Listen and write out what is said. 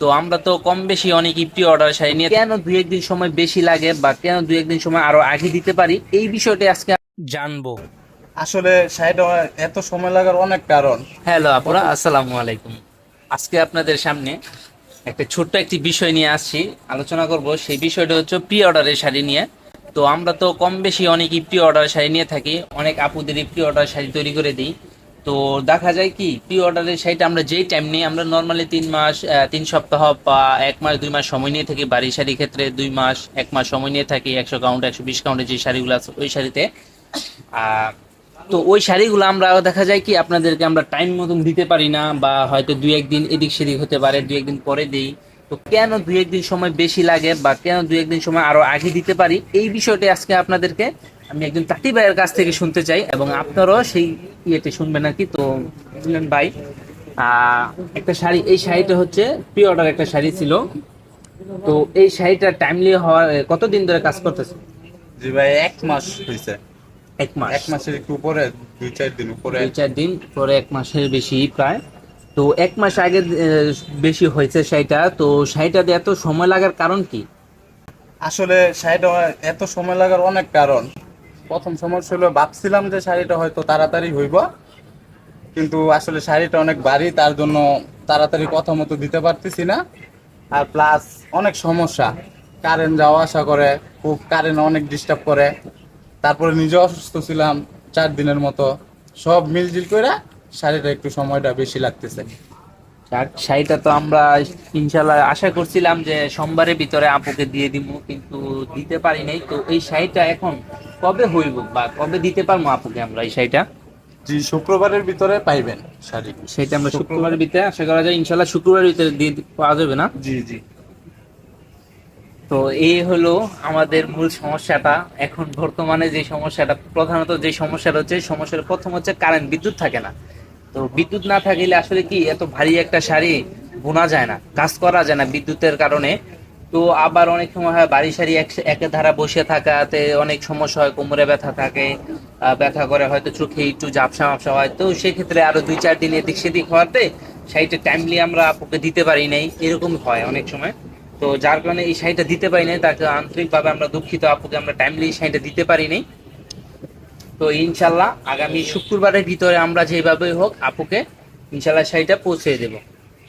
তো আমরা তো কম বেশি অনেকই প্রি অর্ডার শাড়ি নিয়ে কেন দুই একদিন সময় বেশি লাগে বা কেন দুই একদিন সময় আরো আগে দিতে পারি এই বিষয়টা আজকে জানবো। আসলে শাড়িটা এত সময় লাগার অনেক কারণ। হ্যালো আপুরা, প্রথম আসসালামু আলাইকুম। আজকে আপনাদের সামনে একটা ছোট্ট একটি বিষয় নিয়ে আসছি, আলোচনা করব। সেই বিষয়টা হচ্ছে প্রি অর্ডারের শাড়ি নিয়ে। তো আমরা তো কম বেশি অনেকই প্রি অর্ডার শাড়ি নিয়ে থাকি, অনেক আপুদেরই প্রি অর্ডার শাড়ি তৈরি করে দিই। তো দেখা যায় কি প্রি অর্ডারের শাড়িটা আমরা যেই টাইম নিই, আমরা নর্মালি 3 মাস 3 সপ্তাহ বা 1 মাস 2 মাস সময় নিয়ে থাকি। বাড়ি শাড়ির ক্ষেত্রে 2 মাস 1 মাস সময় নিয়ে থাকি, 100 কাউন্ট 120 কাউন্টের যে শাড়িগুলো আছে ওই শাড়িতে। আহ, তো ওই শাড়িগুলো আমরা দেখা যায় কি আপনাদেরকে আমরা টাইম মতন দিতে পারি না, বা হয়তো দুই একদিন এদিক সেদিক হতে পারে, দুই একদিন পরে দিই। তো কেন দুই একদিন সময় বেশি লাগে বা কেন দুই একদিন সময় আরো আগে দিতে পারি এই বিষয়টা আজকে আপনাদেরকে আমি একজন তাঁতি ভাইয়ের কাছ থেকে শুনতে চাই, এবং আপনারাও সেই ইয়েতে শুনবেন আর কি। তো বুঝলেন ভাই, আহ একটা শাড়ি, এই শাড়িটা হচ্ছে প্রি অর্ডার একটা শাড়ি ছিল। তো এই শাড়িটা টাইমলি হওয়ার কতদিন ধরে কাজ করতেছে? জি ভাই, 1 মাস হয়েছে। 1 মাস? 1 মাসের একটু উপরে, 2-4 দিন উপরে। 2-4 দিন পরে, 1 মাসের বেশি প্রায়। তো 1 মাস আগে বেশি হয়েছে শাড়িটা। তো শাড়িটাতে এত সময় লাগার কারণ কি? আসলে শাড়িটা এত সময় লাগার অনেক কারণ। প্রথম সমস্যা হলো, ভাবছিলাম যে শাড়িটা হয়তো তাড়াতাড়ি হইব, কিন্তু আসলে শাড়িটা অনেক ভারী, তার জন্য তাড়াতাড়ি কথা মতো দিতে পারতেছি না। আর প্লাস অনেক সমস্যা, কারেন্ট যাওয়া আসা করে, খুব কারেন্ট অনেক ডিস্টার্ব করে। তারপরে নিজে অসুস্থ ছিলাম 4 দিনের মতো। সব মিলজিল করে শাড়িটা একটু সময়টা বেশি লাগতেছে। যাক, শাড়িটা তো আমরা ইনশাল্লাহ আশা করছিলাম যে সোমবারের ভিতরে আপুকে দিয়ে দিব, কিন্তু দিতে পারি নাই। তো এই শাড়িটা এখন কবে হইব বা কবে দিতে পারবো আপুকে আমরা এই শাড়িটা? জি, শুক্রবারের ভিতরে পাইবেন শাড়ি। সেটা আমরা শুক্রবার। শুক্রবারের ভিতরে আশা করা যায়, ইনশাল্লাহ শুক্রবারের ভিতরে দিয়ে পাওয়া যাবে না? জি জি। তো এই হলো আমাদের মূল সমস্যাটা এখন বর্তমানে। যে সমস্যাটা প্রধানত, যে সমস্যাটা হচ্ছে, সমস্যার প্রথম হচ্ছে কারেন্ট, বিদ্যুৎ থাকে না। তো বিদ্যুৎ না থাকলে আসলে কি এত ভারী একটা শাড়ি বোনা যায় না, কাজ করা যায় না বিদ্যুতের কারণে। তো আবার অনেক সময় হয় বাড়ি শাড়ি একে ধারা বসে থাকাতে অনেক সমস্যা হয়, কোমরে ব্যথা থাকে, ব্যথা করে, হয়তো চোখে একটু ঝাপসা মাপসা হয়। তো সেক্ষেত্রে আরো 2-4 দিন এদিক সেদিক হওয়াতে শাড়িটা টাইমলি আমরা আপুকে দিতে পারি নাই, এরকম হয় অনেক সময়। তো যার কারণে এই শাড়িটা দিতে পারি নাই, তাকে আন্তরিকভাবে আমরা দুঃখিত। আপুকে আমরা টাইমলি এই শাড়িটা দিতে পারি নাই। তো ইনশাল্লাহ আগামী শুক্রবারের ভিতরে আমরা যেভাবে হোক আপুকে ইনশাল্লাহ শাড়িটা পৌঁছে দেবো।